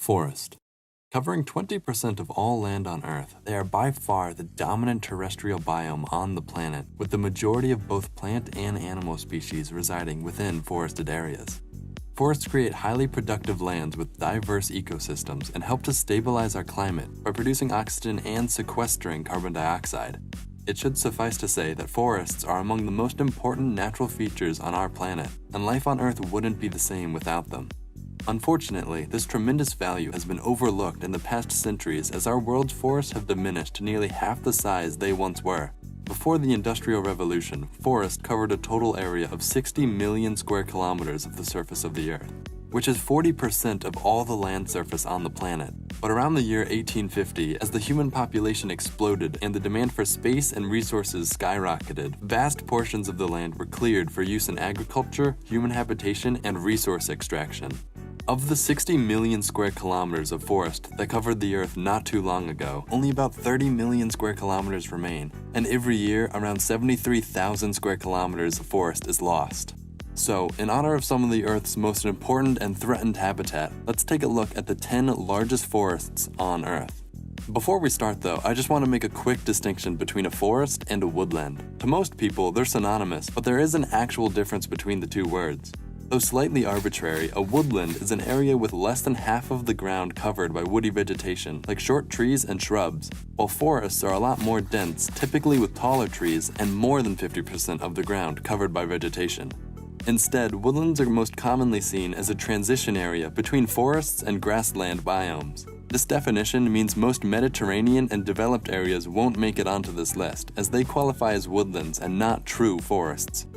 Forest. Covering 20% of all land on Earth, they are by far the dominant terrestrial biome on the planet, with the majority of both plant and animal species residing within forested areas. Forests create highly productive lands with diverse ecosystems and help to stabilize our climate by producing oxygen and sequestering carbon dioxide. It should suffice to say that forests are among the most important natural features on our planet, and life on Earth wouldn't be the same without them. Unfortunately, this tremendous value has been overlooked in the past centuries as our world's forests have diminished to nearly half the size they once were. Before the Industrial Revolution, forests covered a total area of 60 million square kilometers of the surface of the Earth, which is 40% of all the land surface on the planet. But around the year 1850, as the human population exploded and the demand for space and resources skyrocketed, vast portions of the land were cleared for use in agriculture, human habitation, and resource extraction. Of the 60 million square kilometers of forest that covered the Earth not too long ago, only about 30 million square kilometers remain, and every year around 73,000 square kilometers of forest is lost. So, in honor of some of the Earth's most important and threatened habitat, let's take a look at the 10 largest forests on Earth. Before we start though, I just want to make a quick distinction between a forest and a woodland. To most people, they're synonymous, but there is an actual difference between the two words. Though slightly arbitrary, a woodland is an area with less than half of the ground covered by woody vegetation, like short trees and shrubs, while forests are a lot more dense, typically with taller trees and more than 50% of the ground covered by vegetation. Instead, woodlands are most commonly seen as a transition area between forests and grassland biomes. This definition means most Mediterranean and developed areas won't make it onto this list, as they qualify as woodlands and not true forests.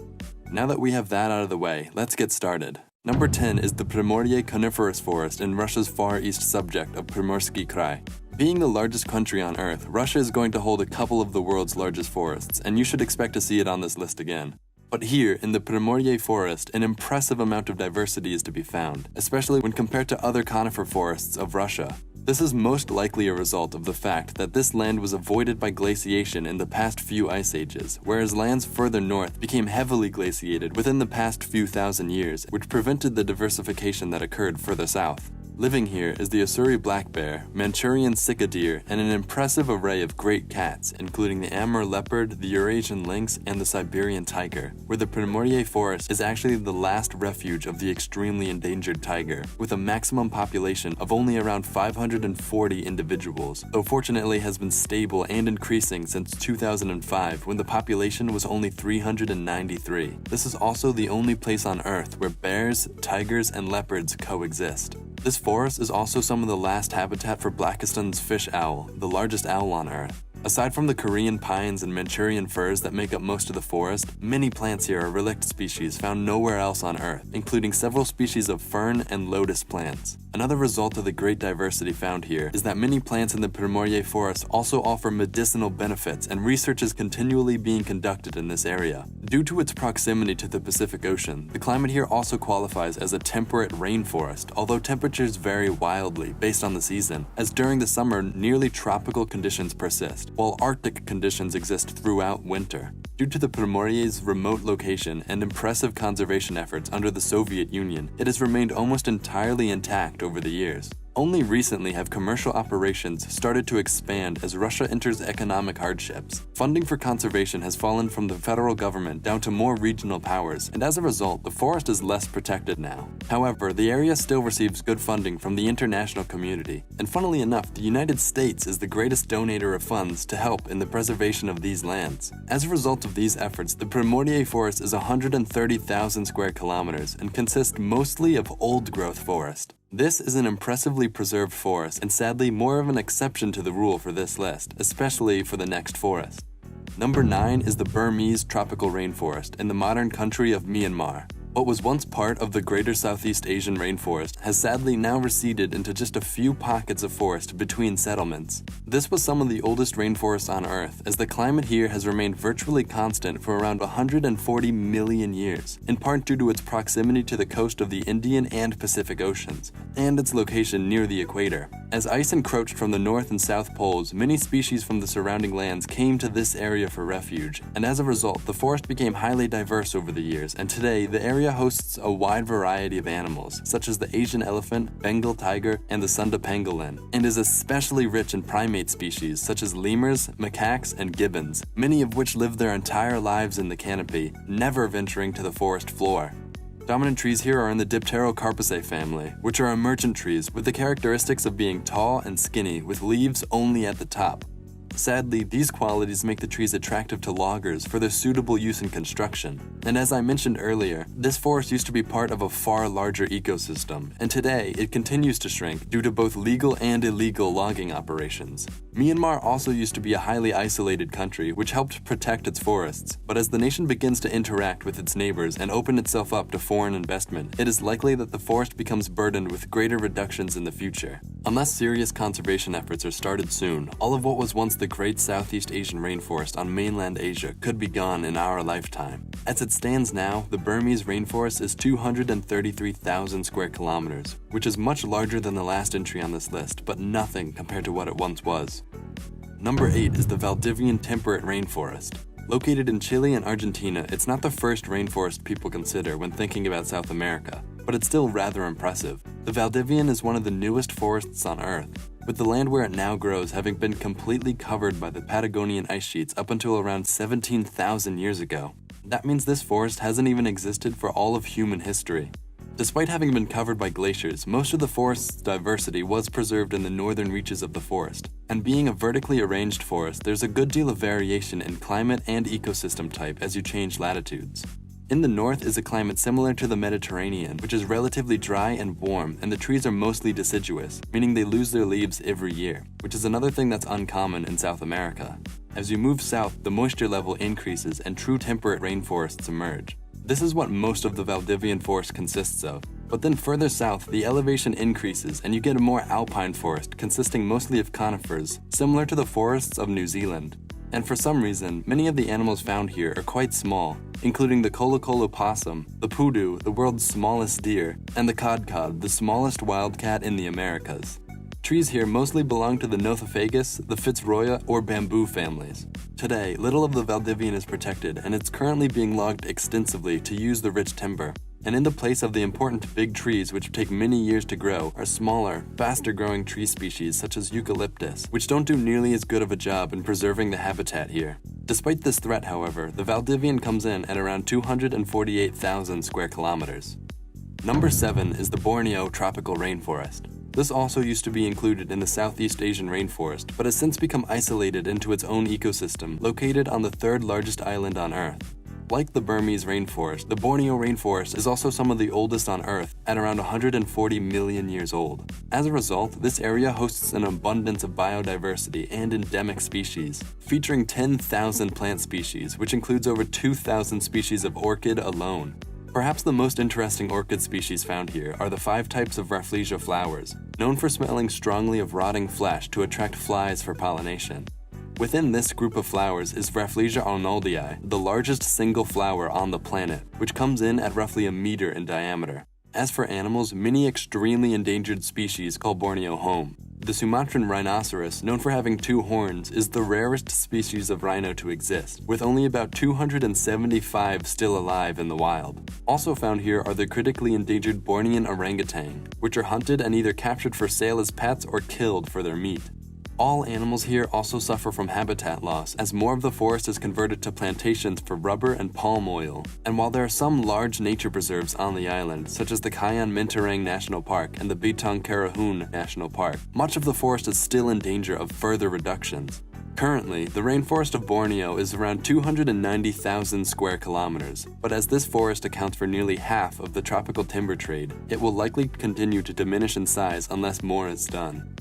Now that we have that out of the way, let's get started. Number 10 is the Primorye coniferous forest in Russia's far east subject of Primorsky Krai. Being the largest country on Earth, Russia is going to hold a couple of the world's largest forests, and you should expect to see it on this list again. But here, in the Primorye forest, an impressive amount of diversity is to be found, especially when compared to other conifer forests of Russia. This is most likely a result of the fact that this land was avoided by glaciation in the past few ice ages, whereas lands further north became heavily glaciated within the past few thousand years, which prevented the diversification that occurred further south. Living here is the Ussuri black bear, Manchurian sika deer, and an impressive array of great cats, including the Amur leopard, the Eurasian lynx, and the Siberian tiger, where the Primorye forest is actually the last refuge of the extremely endangered tiger, with a maximum population of only around 540 individuals, though fortunately has been stable and increasing since 2005 when the population was only 393. This is also the only place on Earth where bears, tigers, and leopards coexist. This forest is also some of the last habitat for Blakiston's fish owl, the largest owl on Earth. Aside from the Korean pines and Manchurian firs that make up most of the forest, many plants here are relict species found nowhere else on Earth, including several species of fern and lotus plants. Another result of the great diversity found here is that many plants in the Primorye forest also offer medicinal benefits, and research is continually being conducted in this area. Due to its proximity to the Pacific Ocean, the climate here also qualifies as a temperate rainforest, although temperatures vary wildly based on the season, as during the summer nearly tropical conditions persist, while Arctic conditions exist throughout winter. Due to the Primorye's remote location and impressive conservation efforts under the Soviet Union, it has remained almost entirely intact over the years. Only recently have commercial operations started to expand as Russia enters economic hardships. Funding for conservation has fallen from the federal government down to more regional powers, and as a result, the forest is less protected now. However, the area still receives good funding from the international community, and funnily enough, the United States is the greatest donator of funds to help in the preservation of these lands. As a result of these efforts, the Primorye forest is 130,000 square kilometers and consists mostly of old-growth forest. This is an impressively preserved forest, and sadly more of an exception to the rule for this list, especially for the next forest. Number 9 is the Burmese tropical rainforest in the modern country of Myanmar. What was once part of the greater Southeast Asian rainforest has sadly now receded into just a few pockets of forest between settlements. This was some of the oldest rainforests on Earth, as the climate here has remained virtually constant for around 140 million years, in part due to its proximity to the coast of the Indian and Pacific Oceans, and its location near the equator. As ice encroached from the North and South Poles, many species from the surrounding lands came to this area for refuge, and as a result, the forest became highly diverse over the years, and today the area hosts a wide variety of animals, such as the Asian elephant, Bengal tiger, and the Sunda pangolin, and is especially rich in primate species such as lemurs, macaques, and gibbons, many of which live their entire lives in the canopy, never venturing to the forest floor. Dominant trees here are in the Dipterocarpaceae family, which are emergent trees with the characteristics of being tall and skinny with leaves only at the top. Sadly, these qualities make the trees attractive to loggers for their suitable use in construction. And as I mentioned earlier, this forest used to be part of a far larger ecosystem, and today it continues to shrink due to both legal and illegal logging operations. Myanmar also used to be a highly isolated country, which helped protect its forests, but as the nation begins to interact with its neighbors and open itself up to foreign investment, it is likely that the forest becomes burdened with greater reductions in the future. Unless serious conservation efforts are started soon, all of what was once the Great Southeast Asian Rainforest on mainland Asia could be gone in our lifetime. As it stands now, the Burmese rainforest is 233,000 square kilometers, which is much larger than the last entry on this list, but nothing compared to what it once was. Number 8 is the Valdivian Temperate Rainforest. Located in Chile and Argentina, it's not the first rainforest people consider when thinking about South America, but it's still rather impressive. The Valdivian is one of the newest forests on Earth, with the land where it now grows having been completely covered by the Patagonian ice sheets up until around 17,000 years ago. That means this forest hasn't even existed for all of human history. Despite having been covered by glaciers, most of the forest's diversity was preserved in the northern reaches of the forest. And being a vertically arranged forest, there's a good deal of variation in climate and ecosystem type as you change latitudes. In the north is a climate similar to the Mediterranean, which is relatively dry and warm, and the trees are mostly deciduous, meaning they lose their leaves every year, which is another thing that's uncommon in South America. As you move south, the moisture level increases and true temperate rainforests emerge. This is what most of the Valdivian forest consists of. But then further south, the elevation increases and you get a more alpine forest consisting mostly of conifers, similar to the forests of New Zealand. And for some reason, many of the animals found here are quite small, including the kolokolo possum, the pudu, the world's smallest deer, and the kodkod, the smallest wildcat in the Americas. Trees here mostly belong to the Nothofagus, the Fitzroya, or bamboo families. Today, little of the Valdivian is protected, and it's currently being logged extensively to use the rich timber. And in the place of the important big trees which take many years to grow are smaller, faster-growing tree species such as eucalyptus, which don't do nearly as good of a job in preserving the habitat here. Despite this threat, however, the Valdivian comes in at around 248,000 square kilometers. Number 7 is the Borneo Tropical Rainforest. This also used to be included in the Southeast Asian rainforest, but has since become isolated into its own ecosystem, located on the third largest island on Earth. Like the Burmese rainforest, the Borneo rainforest is also some of the oldest on Earth, at around 140 million years old. As a result, this area hosts an abundance of biodiversity and endemic species, featuring 10,000 plant species, which includes over 2,000 species of orchid alone. Perhaps the most interesting orchid species found here are the 5 types of Rafflesia flowers, known for smelling strongly of rotting flesh to attract flies for pollination. Within this group of flowers is Rafflesia arnoldii, the largest single flower on the planet, which comes in at roughly a meter in diameter. As for animals, many extremely endangered species call Borneo home. The Sumatran rhinoceros, known for having 2 horns, is the rarest species of rhino to exist, with only about 275 still alive in the wild. Also found here are the critically endangered Bornean orangutan, which are hunted and either captured for sale as pets or killed for their meat. All animals here also suffer from habitat loss, as more of the forest is converted to plantations for rubber and palm oil. And while there are some large nature preserves on the island, such as the Kayan Mentarang National Park and the Bitong Karahun National Park, much of the forest is still in danger of further reductions. Currently, the rainforest of Borneo is around 290,000 square kilometers, but as this forest accounts for nearly half of the tropical timber trade, it will likely continue to diminish in size unless more is done.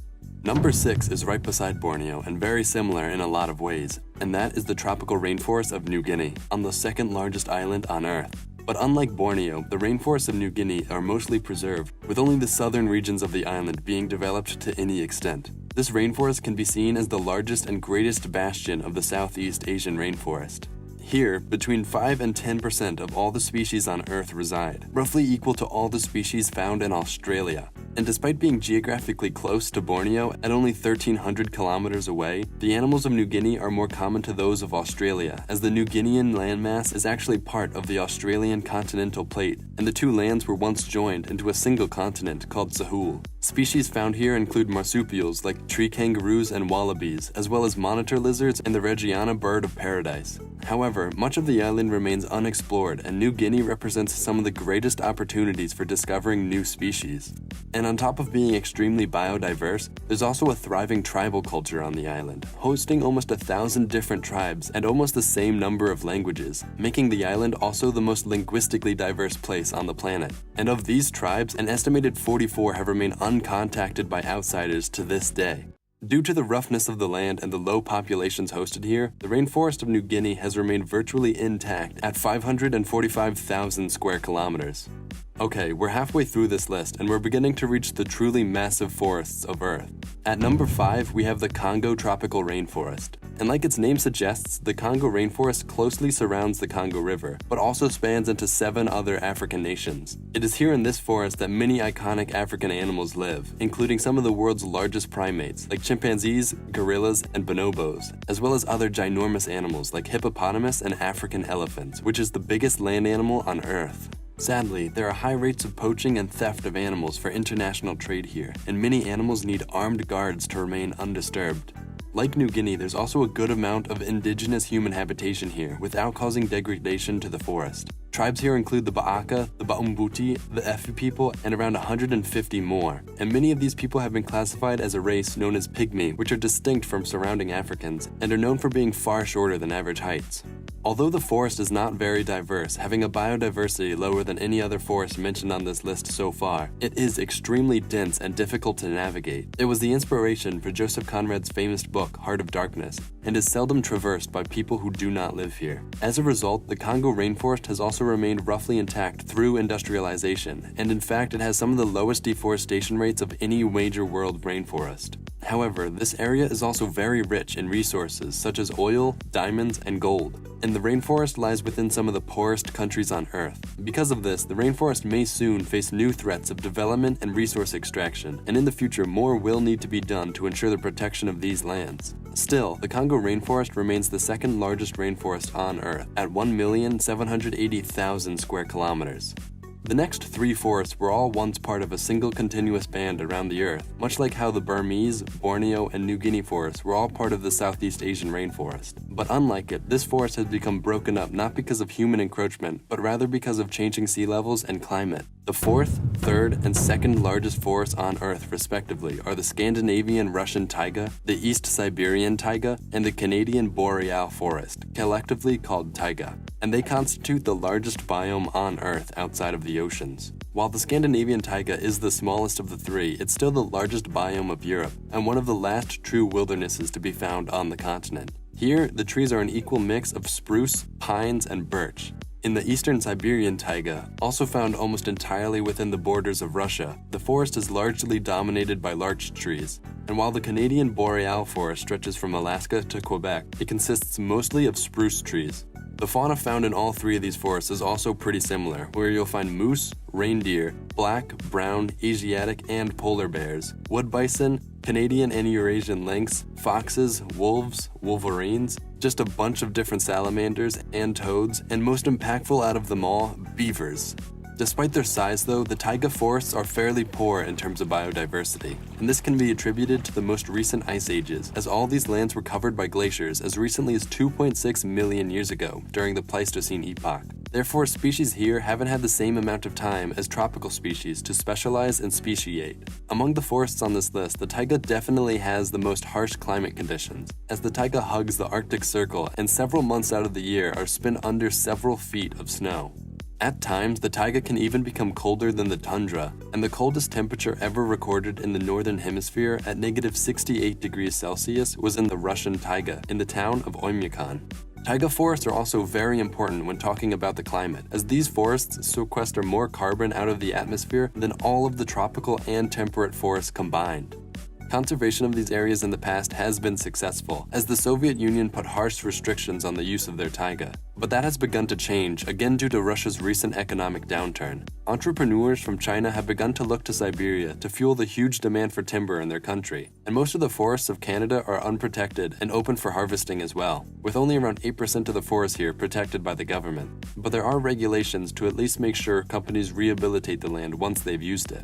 Number 6 is right beside Borneo and very similar in a lot of ways, and that is the tropical rainforest of New Guinea, on the second largest island on Earth. But unlike Borneo, the rainforests of New Guinea are mostly preserved, with only the southern regions of the island being developed to any extent. This rainforest can be seen as the largest and greatest bastion of the Southeast Asian rainforest. Here, between 5 and 10% of all the species on Earth reside, roughly equal to all the species found in Australia. And despite being geographically close to Borneo at only 1,300 kilometers away, the animals of New Guinea are more common to those of Australia, as the New Guinean landmass is actually part of the Australian continental plate, and the two lands were once joined into a single continent called Sahul. Species found here include marsupials like tree kangaroos and wallabies, as well as monitor lizards and the Regiana bird of paradise. However, much of the island remains unexplored, and New Guinea represents some of the greatest opportunities for discovering new species. And on top of being extremely biodiverse, there's also a thriving tribal culture on the island, hosting almost 1,000 different tribes and almost the same number of languages, making the island also the most linguistically diverse place on the planet. And of these tribes, an estimated 44 have remained uncontacted by outsiders to this day. Due to the roughness of the land and the low populations hosted here, the rainforest of New Guinea has remained virtually intact at 545,000 square kilometers. Okay, we're halfway through this list and we're beginning to reach the truly massive forests of Earth. At number 5, we have the Congo tropical rainforest. And like its name suggests, the Congo rainforest closely surrounds the Congo River, but also spans into 7 other African nations. It is here in this forest that many iconic African animals live, including some of the world's largest primates, like chimpanzees, gorillas, and bonobos, as well as other ginormous animals like hippopotamus and African elephants, which is the biggest land animal on Earth. Sadly, there are high rates of poaching and theft of animals for international trade here, and many animals need armed guards to remain undisturbed. Like New Guinea, there's also a good amount of indigenous human habitation here without causing degradation to the forest. Tribes here include the Ba'aka, the Ba'umbuti, the Efi people, and around 150 more. And many of these people have been classified as a race known as Pygmy, which are distinct from surrounding Africans, and are known for being far shorter than average heights. Although the forest is not very diverse, having a biodiversity lower than any other forest mentioned on this list so far, it is extremely dense and difficult to navigate. It was the inspiration for Joseph Conrad's famous book, Heart of Darkness, and is seldom traversed by people who do not live here. As a result, the Congo rainforest has also remained roughly intact through industrialization, and in fact it has some of the lowest deforestation rates of any major world rainforest. However, this area is also very rich in resources such as oil, diamonds, and gold, and the rainforest lies within some of the poorest countries on Earth. Because of this, the rainforest may soon face new threats of development and resource extraction, and in the future more will need to be done to ensure the protection of these lands. Still, the Congo rainforest remains the second largest rainforest on Earth at 1,780,000 square kilometers. The next 3 forests were all once part of a single continuous band around the Earth, much like how the Burmese, Borneo, and New Guinea forests were all part of the Southeast Asian rainforest. But unlike it, this forest has become broken up not because of human encroachment, but rather because of changing sea levels and climate. The 4th, 3rd, and 2nd largest forests on Earth, respectively, are the Scandinavian Russian taiga, the East Siberian taiga, and the Canadian Boreal forest, collectively called taiga, and they constitute the largest biome on Earth outside of the oceans. While the Scandinavian taiga is the smallest of the 3, it's still the largest biome of Europe, and one of the last true wildernesses to be found on the continent. Here, the trees are an equal mix of spruce, pines, and birch. In the eastern Siberian taiga, also found almost entirely within the borders of Russia, the forest is largely dominated by larch trees. And while the Canadian Boreal forest stretches from Alaska to Quebec, it consists mostly of spruce trees. The fauna found in all 3 of these forests is also pretty similar, where you'll find moose, reindeer, black, brown, Asiatic, and polar bears, wood bison, Canadian and Eurasian lynx, foxes, wolves, wolverines, just a bunch of different salamanders and toads, and most impactful out of them all, beavers. Despite their size though, the taiga forests are fairly poor in terms of biodiversity, and this can be attributed to the most recent ice ages, as all these lands were covered by glaciers as recently as 2.6 million years ago during the Pleistocene epoch. Therefore, species here haven't had the same amount of time as tropical species to specialize and speciate. Among the forests on this list, the taiga definitely has the most harsh climate conditions, as the taiga hugs the Arctic Circle and several months out of the year are spent under several feet of snow. At times, the taiga can even become colder than the tundra, and the coldest temperature ever recorded in the northern hemisphere at -68 degrees Celsius was in the Russian taiga, in the town of Oymyakon. Taiga forests are also very important when talking about the climate, as these forests sequester more carbon out of the atmosphere than all of the tropical and temperate forests combined. Conservation of these areas in the past has been successful, as the Soviet Union put harsh restrictions on the use of their taiga. But that has begun to change, again due to Russia's recent economic downturn. Entrepreneurs from China have begun to look to Siberia to fuel the huge demand for timber in their country, and most of the forests of Canada are unprotected and open for harvesting as well, with only around 8% of the forest here protected by the government. But there are regulations to at least make sure companies rehabilitate the land once they've used it.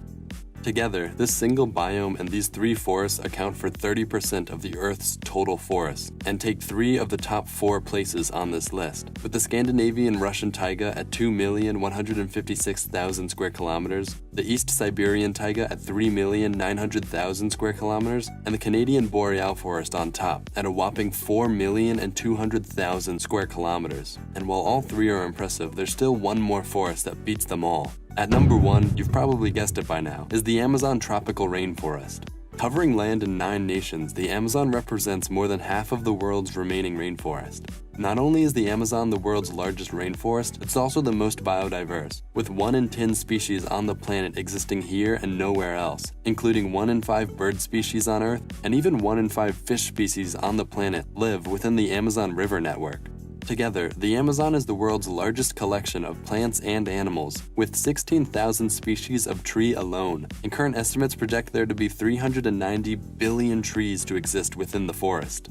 Together, this single biome and these 3 forests account for 30% of the Earth's total forests, and take 3 of the top 4 places on this list, with the Scandinavian Russian taiga at 2,156,000 square kilometers, the East Siberian taiga at 3,900,000 square kilometers, and the Canadian Boreal forest on top at a whopping 4,200,000 square kilometers. And while all 3 are impressive, there's still one more forest that beats them all. At number 1, you've probably guessed it by now, is the Amazon tropical rainforest. Covering land in 9 nations, the Amazon represents more than half of the world's remaining rainforest. Not only is the Amazon the world's largest rainforest, it's also the most biodiverse, with 1 in 10 species on the planet existing here and nowhere else, including 1 in 5 bird species on Earth, and even 1 in 5 fish species on the planet live within the Amazon River network. Together, the Amazon is the world's largest collection of plants and animals, with 16,000 species of tree alone, and current estimates project there to be 390 billion trees to exist within the forest.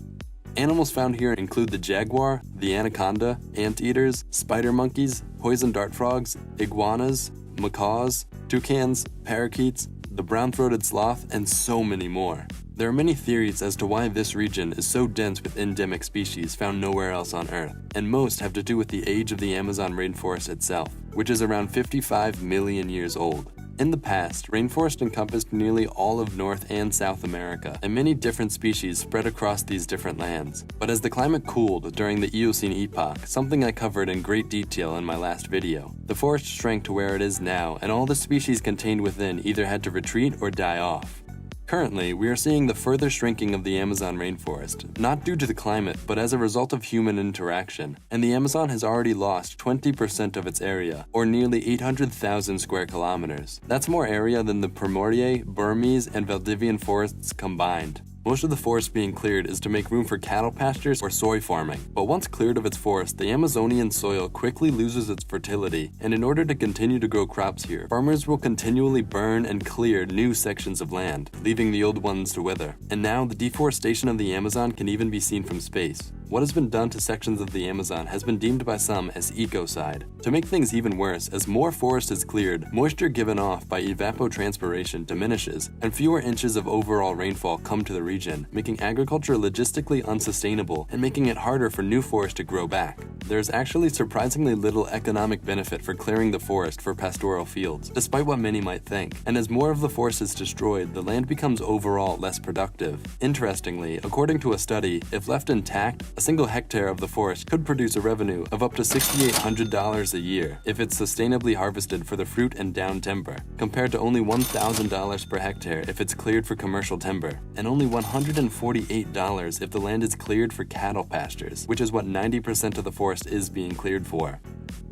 Animals found here include the jaguar, the anaconda, anteaters, spider monkeys, poison dart frogs, iguanas, macaws, toucans, parakeets, the brown-throated sloth, and so many more. There are many theories as to why this region is so dense with endemic species found nowhere else on Earth, and most have to do with the age of the Amazon rainforest itself, which is around 55 million years old. In the past, rainforest encompassed nearly all of North and South America, and many different species spread across these different lands. But as the climate cooled during the Eocene epoch, something I covered in great detail in my last video, the forest shrank to where it is now, and all the species contained within either had to retreat or die off. Currently, we are seeing the further shrinking of the Amazon rainforest, not due to the climate, but as a result of human interaction, and the Amazon has already lost 20% of its area, or nearly 800,000 square kilometers. That's more area than the Primordier, Burmese, and Valdivian forests combined. Most of the forest being cleared is to make room for cattle pastures or soy farming, but once cleared of its forest, the Amazonian soil quickly loses its fertility, and in order to continue to grow crops here, farmers will continually burn and clear new sections of land, leaving the old ones to wither. And now, the deforestation of the Amazon can even be seen from space. What has been done to sections of the Amazon has been deemed by some as ecocide. To make things even worse, as more forest is cleared, moisture given off by evapotranspiration diminishes, and fewer inches of overall rainfall come to the region, making agriculture logistically unsustainable and making it harder for new forest to grow back. There is actually surprisingly little economic benefit for clearing the forest for pastoral fields, despite what many might think. And as more of the forest is destroyed, the land becomes overall less productive. Interestingly, according to a study, if left intact, a single hectare of the forest could produce a revenue of up to $6,800 a year if it's sustainably harvested for the fruit and down timber, compared to only $1,000 per hectare if it's cleared for commercial timber, and only $148 if the land is cleared for cattle pastures, which is what 90% of the forest is being cleared for.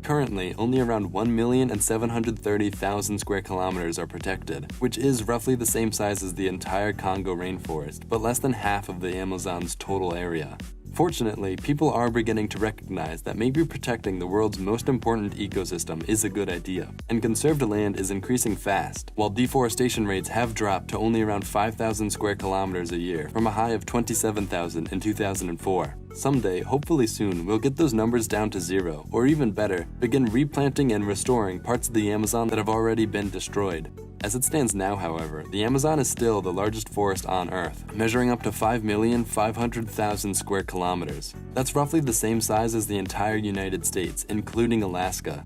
Currently, only around 1,730,000 square kilometers are protected, which is roughly the same size as the entire Congo rainforest, but less than half of the Amazon's total area. Fortunately, people are beginning to recognize that maybe protecting the world's most important ecosystem is a good idea, and conserved land is increasing fast, while deforestation rates have dropped to only around 5,000 square kilometers a year, from a high of 27,000 in 2004. Someday, hopefully soon, we'll get those numbers down to 0, or even better, begin replanting and restoring parts of the Amazon that have already been destroyed. As it stands now, however, the Amazon is still the largest forest on Earth, measuring up to 5,500,000 square kilometers. That's roughly the same size as the entire United States, including Alaska.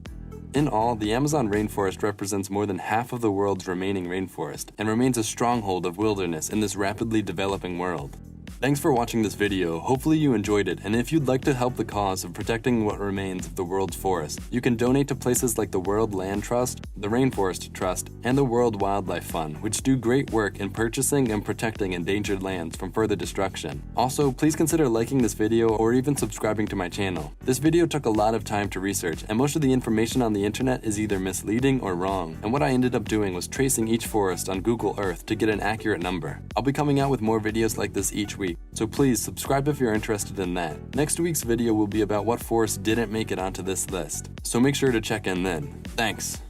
In all, the Amazon rainforest represents more than half of the world's remaining rainforest, and remains a stronghold of wilderness in this rapidly developing world. Thanks for watching this video. Hopefully you enjoyed it, and if you'd like to help the cause of protecting what remains of the world's forests, you can donate to places like the World Land Trust, the Rainforest Trust, and the World Wildlife Fund, which do great work in purchasing and protecting endangered lands from further destruction. Also, please consider liking this video or even subscribing to my channel. This video took a lot of time to research, and most of the information on the internet is either misleading or wrong, and what I ended up doing was tracing each forest on Google Earth to get an accurate number. I'll be coming out with more videos like this each week, so please subscribe if you're interested in that. Next week's video will be about what forests didn't make it onto this list, so make sure to check in then. Thanks.